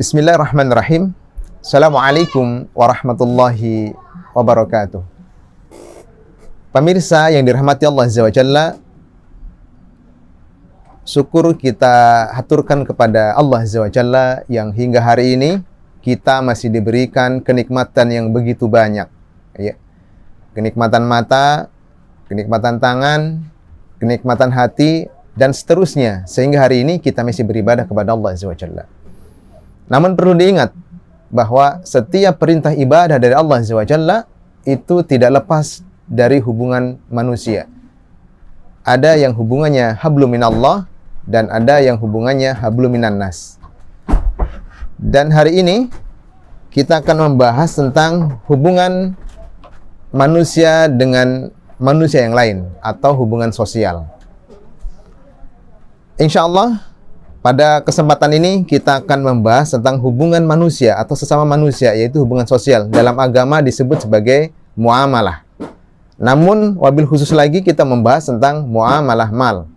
Bismillahirrahmanirrahim. Assalamualaikum warahmatullahi wabarakatuh. Pemirsa yang dirahmati Allah Azza wa Jalla, syukur kita haturkan kepada Allah Azza wa Jalla yang hingga hari ini kita masih diberikan kenikmatan yang begitu banyak, ya. Kenikmatan mata, kenikmatan tangan, kenikmatan hati, dan seterusnya, sehingga hari ini kita masih beribadah kepada Allah Azza wa Jalla. Namun perlu diingat bahwa setiap perintah ibadah dari Allah Azza wa Jalla itu tidak lepas dari hubungan manusia. Ada yang hubungannya hablum minallah dan ada yang hubungannya hablum minan nas. Dan hari ini kita akan membahas tentang hubungan manusia dengan manusia yang lain atau hubungan sosial. Insya Allah pada kesempatan ini kita akan membahas tentang hubungan manusia atau sesama manusia, yaitu hubungan sosial. Dalam agama disebut sebagai muamalah. Namun wabil khusus lagi kita membahas tentang muamalah mal,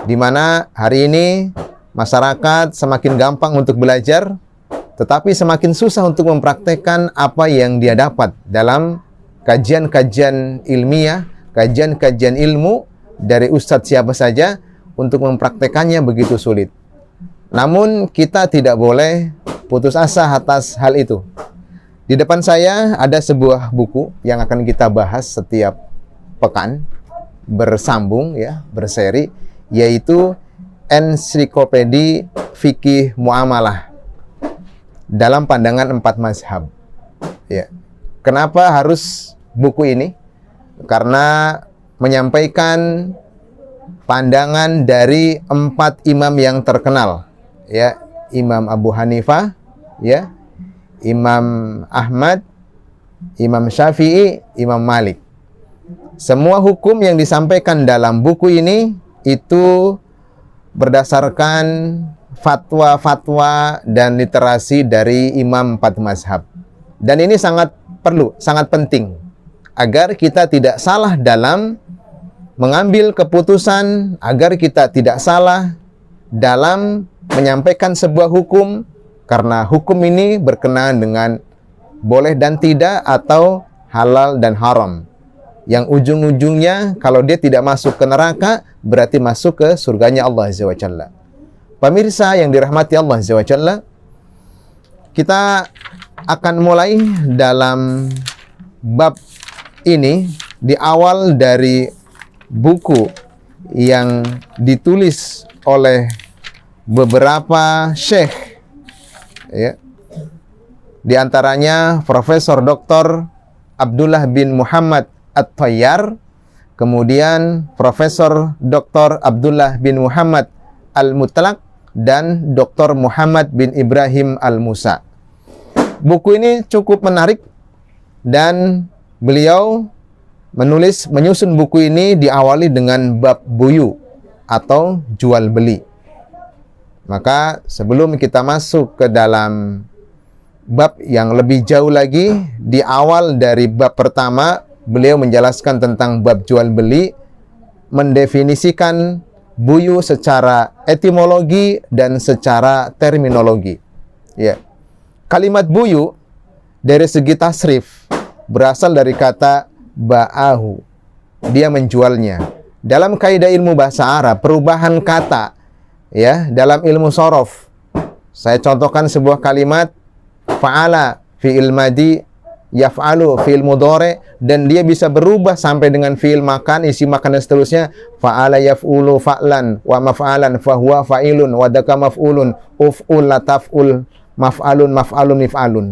di mana hari ini masyarakat semakin gampang untuk belajar, tetapi semakin susah untuk mempraktekkan apa yang dia dapat dalam kajian-kajian ilmiah, kajian-kajian ilmu dari ustadz siapa saja. Untuk mempraktekannya begitu sulit. Namun kita tidak boleh putus asa atas hal itu. Di depan saya ada sebuah buku yang akan kita bahas setiap pekan, bersambung ya, berseri, yaitu Ensiklopedia Fikih Muamalah dalam pandangan 4 mazhab. Ya. Kenapa harus buku ini? Karena menyampaikan pandangan dari 4 imam yang terkenal, ya, Imam Abu Hanifah, ya, Imam Ahmad, Imam Syafi'i, Imam Malik. Semua hukum yang disampaikan dalam buku ini itu berdasarkan fatwa-fatwa dan literasi dari imam 4 mazhab. Dan ini sangat perlu, sangat penting agar kita tidak salah dalam mengambil keputusan, agar kita tidak salah dalam menyampaikan sebuah hukum, karena hukum ini berkenaan dengan boleh dan tidak atau halal dan haram, yang ujung-ujungnya kalau dia tidak masuk ke neraka berarti masuk ke surganya Allah Azza wa Jalla. Pemirsa yang dirahmati Allah Azza wa Jalla, kita akan mulai dalam bab ini di awal dari buku yang ditulis oleh beberapa syekh, ya. Di antaranya Profesor Dr. Abdullah bin Muhammad At-Tayyar, kemudian Profesor Dr. Abdullah bin Muhammad Al-Mutlaq, dan Dr. Muhammad bin Ibrahim Al-Musa. Buku ini cukup menarik dan beliau menyusun buku ini diawali dengan bab buyu atau jual beli. Maka sebelum kita masuk ke dalam bab yang lebih jauh lagi, di awal dari bab pertama beliau menjelaskan tentang bab jual beli, mendefinisikan buyu secara etimologi dan secara terminologi. Ya. Kalimat buyu dari segi tasrif berasal dari kata ba'ahu, dia menjualnya. Dalam kaidah ilmu bahasa Arab, perubahan kata, ya, dalam ilmu sorof, saya contohkan sebuah kalimat fa'ala fi'il madi, yaf'alu fi'il mudhari, dan dia bisa berubah sampai dengan fi'il makan, isi makan dan seterusnya. Fa'ala yaf'ulu fa'lan wa maf'alan fahuwa fa'ilun wa daka maf'ulun uf'ul lataf'ul maf'alun maf'alun mif'alun.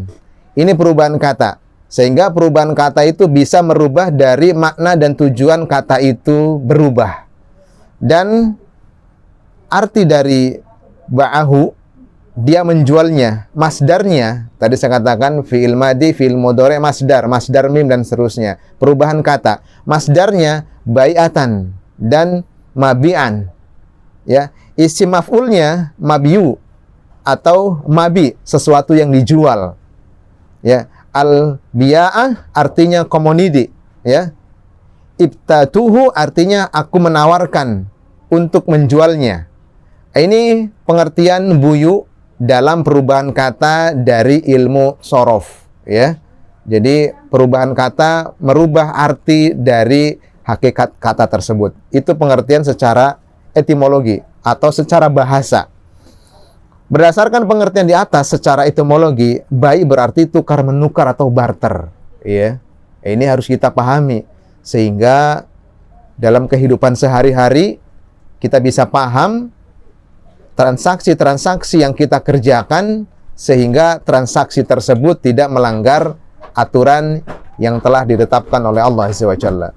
Ini perubahan kata. Sehingga perubahan kata itu bisa merubah dari makna dan tujuan kata itu berubah. Dan arti dari ba'ahu, dia menjualnya. Masdarnya, tadi saya katakan fi'il madi, fi'il mudhari, masdar mim dan seterusnya. Perubahan kata. Masdarnya bai'atan dan mabi'an. Ya, isim maf'ulnya mabiyu atau mabi, sesuatu yang dijual. Ya. Al-biya'ah artinya komoditi, ya. Ibtatuhu artinya aku menawarkan untuk menjualnya. Ini pengertian buyu dalam perubahan kata dari ilmu sorof, ya. Jadi perubahan kata merubah arti dari hakikat kata tersebut. Itu pengertian secara etimologi atau secara bahasa. Berdasarkan pengertian di atas secara etimologi, bai berarti tukar menukar atau barter, ya. Ini harus kita pahami sehingga dalam kehidupan sehari-hari kita bisa paham transaksi-transaksi yang kita kerjakan sehingga transaksi tersebut tidak melanggar aturan yang telah ditetapkan oleh Allah Azza wa Jalla.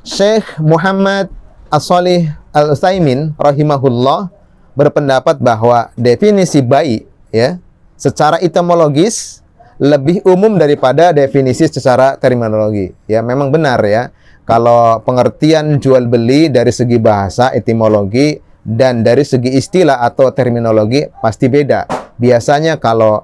Syekh Muhammad As-Shalih Al-Utsaimin rahimahullah berpendapat bahwa definisi bai, ya, secara etimologis lebih umum daripada definisi secara terminologi. Ya, memang benar ya. Kalau pengertian jual beli dari segi bahasa etimologi dan dari segi istilah atau terminologi pasti beda. Biasanya kalau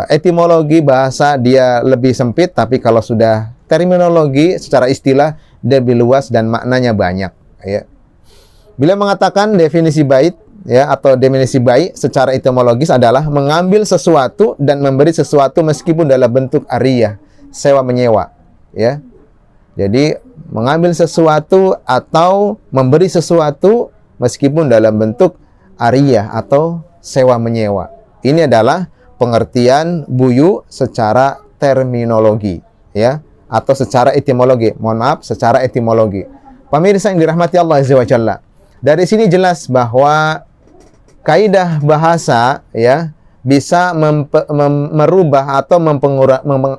etimologi bahasa dia lebih sempit, tapi kalau sudah terminologi secara istilah dia lebih luas dan maknanya banyak, ya. Bila mengatakan definisi bait, ya, atau definisi bai secara etimologis adalah mengambil sesuatu dan memberi sesuatu meskipun dalam bentuk ariyah, sewa menyewa, ya. Jadi mengambil sesuatu atau memberi sesuatu meskipun dalam bentuk ariyah atau sewa menyewa. Ini adalah pengertian buyu secara terminologi, ya, atau secara etimologi. Mohon maaf, secara etimologi. Pemirsa yang dirahmati Allah Azza wa Jalla, dari sini jelas bahwa kaidah bahasa, ya, bisa merubah atau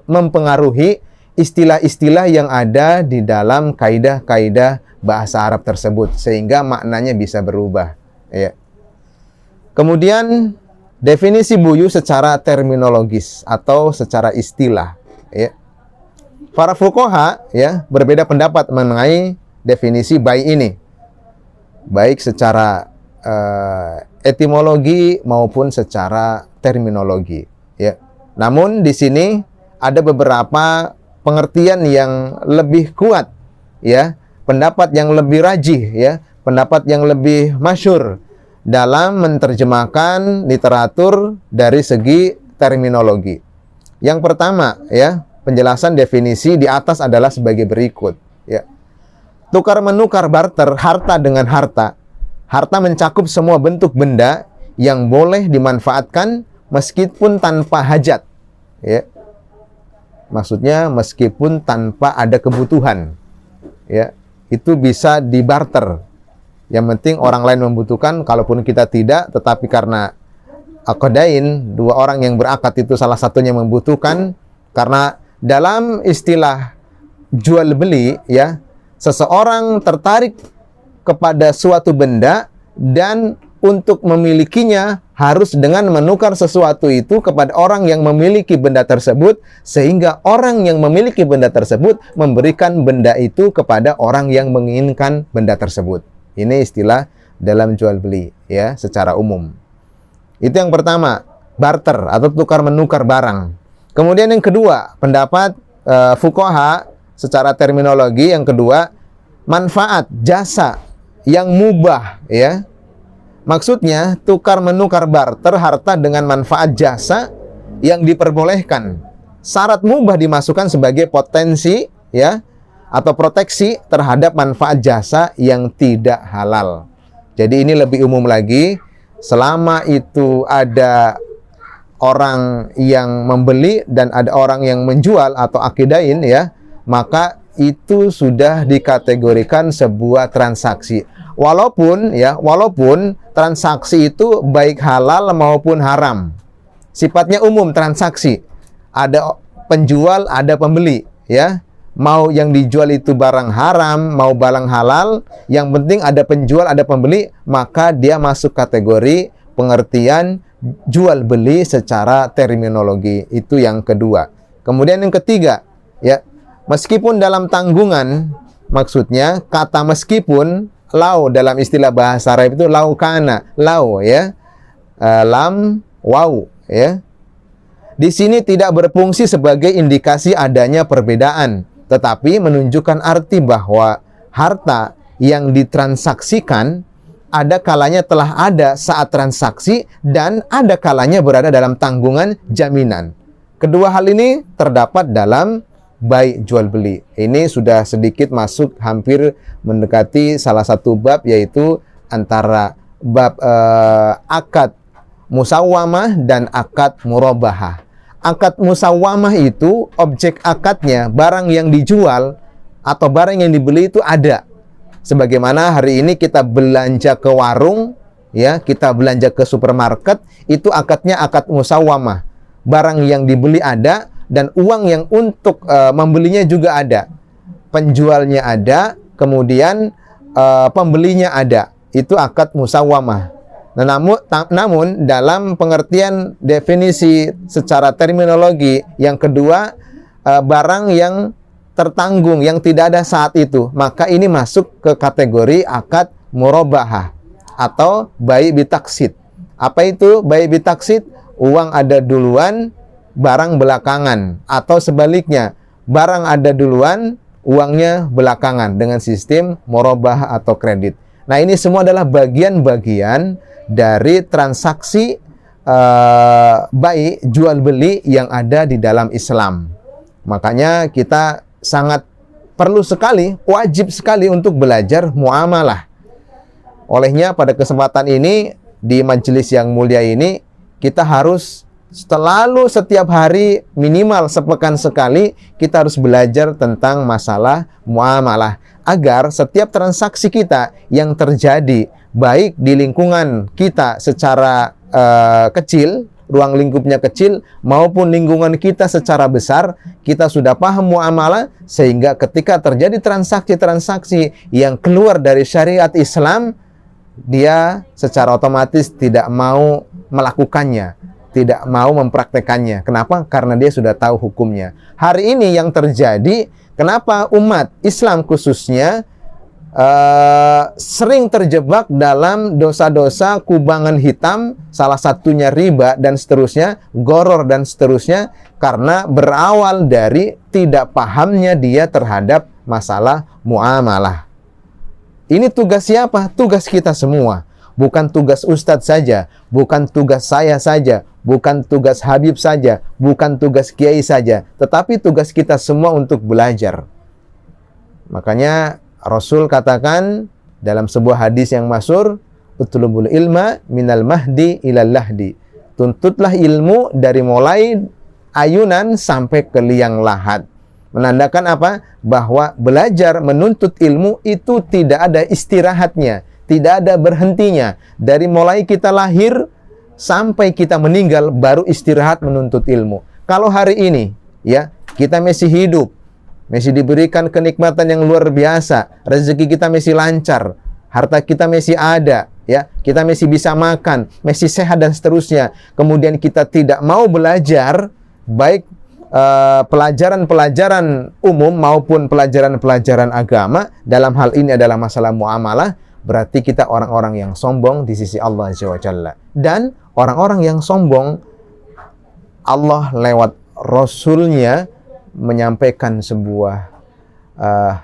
mempengaruhi istilah-istilah yang ada di dalam kaidah-kaidah bahasa Arab tersebut sehingga maknanya bisa berubah, ya. Kemudian definisi buyu secara terminologis atau secara istilah, ya. Para fuqaha, ya, berbeda pendapat mengenai definisi bai ini, baik secara etimologi maupun secara terminologi, ya. Namun di sini ada beberapa pengertian yang lebih kuat, ya, pendapat yang lebih rajih, ya, pendapat yang lebih masyhur dalam menerjemahkan literatur dari segi terminologi. Yang pertama, ya, penjelasan definisi di atas adalah sebagai berikut, ya. Tukar menukar barter harta dengan harta. Harta mencakup semua bentuk benda yang boleh dimanfaatkan meskipun tanpa hajat, ya. Maksudnya meskipun tanpa ada kebutuhan, ya, itu bisa dibarter. Yang penting orang lain membutuhkan, kalaupun kita tidak, tetapi karena aqdain, dua orang yang berakad itu salah satunya membutuhkan, karena dalam istilah jual beli, ya, seseorang tertarik kepada suatu benda dan untuk memilikinya harus dengan menukar sesuatu itu kepada orang yang memiliki benda tersebut, sehingga orang yang memiliki benda tersebut memberikan benda itu kepada orang yang menginginkan benda tersebut. Ini istilah dalam jual beli, ya, secara umum. Itu yang pertama, barter atau tukar menukar barang. Kemudian yang kedua, pendapat fuqaha secara terminologi yang kedua, manfaat, jasa yang mubah, ya. Maksudnya tukar menukar barter harta dengan manfaat jasa yang diperbolehkan. Syarat mubah dimasukkan sebagai potensi, ya, atau proteksi terhadap manfaat jasa yang tidak halal. Jadi ini lebih umum lagi, selama itu ada orang yang membeli dan ada orang yang menjual atau akidain, ya, maka itu sudah dikategorikan sebuah transaksi. Walaupun transaksi itu baik halal maupun haram. Sifatnya umum transaksi. Ada penjual, ada pembeli, ya. Mau yang dijual itu barang haram, mau barang halal, yang penting ada penjual, ada pembeli, maka dia masuk kategori pengertian jual beli secara terminologi. Itu yang kedua. Kemudian yang ketiga, ya, meskipun dalam tanggungan, maksudnya kata meskipun, lau dalam istilah bahasa Arab itu lau kana, lau, ya, lam, waw, ya. Di sini tidak berfungsi sebagai indikasi adanya perbedaan, tetapi menunjukkan arti bahwa harta yang ditransaksikan ada kalanya telah ada saat transaksi dan ada kalanya berada dalam tanggungan jaminan. Kedua hal ini terdapat dalam bai jual beli. Ini sudah sedikit masuk hampir mendekati salah satu bab, yaitu antara bab akad musawwamah dan akad murabahah. Akad musawwamah itu objek akadnya barang yang dijual atau barang yang dibeli itu ada. Sebagaimana hari ini kita belanja ke warung, ya, kita belanja ke supermarket, itu akadnya akad musawwamah. Barang yang dibeli ada dan uang yang untuk membelinya juga ada. Penjualnya ada, kemudian pembelinya ada. Itu akad musawwamah. Nah, namun dalam pengertian definisi secara terminologi yang kedua, barang yang tertanggung, yang tidak ada saat itu, maka ini masuk ke kategori akad murabahah atau bai bitaksid. Apa itu bai bitaksid? Uang ada duluan, barang belakangan, atau sebaliknya, barang ada duluan, uangnya belakangan, dengan sistem murabahah atau kredit. Nah, ini semua adalah bagian-bagian dari transaksi bai jual beli yang ada di dalam Islam. Makanya kita sangat perlu sekali, wajib sekali untuk belajar muamalah. Olehnya pada kesempatan ini, di majelis yang mulia ini, kita harus selalu setiap hari minimal sepekan sekali, kita harus belajar tentang masalah muamalah. Agar setiap transaksi kita yang terjadi, baik di lingkungan kita secara kecil, ruang lingkupnya kecil, maupun lingkungan kita secara besar, kita sudah paham muamalah, sehingga ketika terjadi transaksi-transaksi yang keluar dari syariat Islam, dia secara otomatis tidak mau melakukannya, tidak mau mempraktekannya. Kenapa? Karena dia sudah tahu hukumnya. Hari ini yang terjadi, kenapa umat Islam khususnya sering terjebak dalam dosa-dosa kubangan hitam, salah satunya riba dan seterusnya, goror dan seterusnya, karena berawal dari tidak pahamnya dia terhadap masalah muamalah. Ini tugas siapa? Tugas kita semua. Bukan tugas ustadz saja, bukan tugas saya saja, bukan tugas Habib saja, bukan tugas kiai saja, tetapi tugas kita semua untuk belajar. Makanya Rasul katakan dalam sebuah hadis yang masyhur, utlubul ilma minal mahdi ilal lahdi. Tuntutlah ilmu dari mulai ayunan sampai ke liang lahat. Menandakan apa? Bahwa belajar menuntut ilmu itu tidak ada istirahatnya, tidak ada berhentinya. Dari mulai kita lahir sampai kita meninggal baru istirahat menuntut ilmu. Kalau hari ini, ya, kita masih hidup, masih diberikan kenikmatan yang luar biasa, rezeki kita masih lancar, harta kita masih ada, ya, kita masih bisa makan, masih sehat dan seterusnya. Kemudian kita tidak mau belajar, baik pelajaran-pelajaran umum maupun pelajaran-pelajaran agama, dalam hal ini adalah masalah muamalah, berarti kita orang-orang yang sombong di sisi Allah Azza wa Jalla. Dan orang-orang yang sombong, Allah lewat Rasulnya menyampaikan sebuah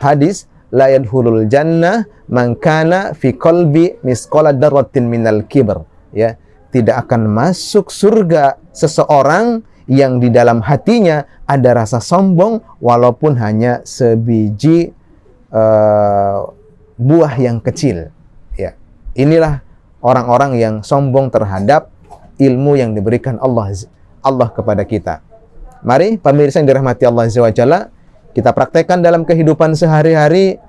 hadis, la yadkhulul jannah man kana fi qalbi misqala dzarratin minal kibr, ya, tidak akan masuk surga seseorang yang di dalam hatinya ada rasa sombong walaupun hanya sebiji buah yang kecil, ya. Inilah orang-orang yang sombong terhadap ilmu yang diberikan Allah kepada kita. Mari pemirsa yang dirahmati Allah Azza wa Jalla, kita praktekkan dalam kehidupan sehari-hari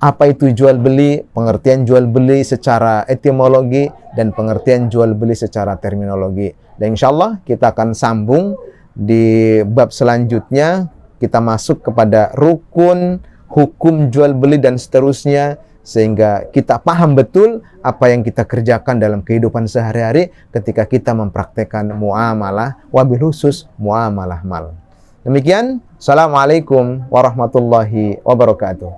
apa itu jual beli, pengertian jual beli secara etimologi dan pengertian jual beli secara terminologi. Dan insya Allah kita akan sambung di bab selanjutnya, kita masuk kepada rukun, hukum jual beli dan seterusnya, sehingga kita paham betul apa yang kita kerjakan dalam kehidupan sehari-hari ketika kita mempraktekkan muamalah, wabil khusus muamalah mal. Demikian, Assalamualaikum warahmatullahi wabarakatuh.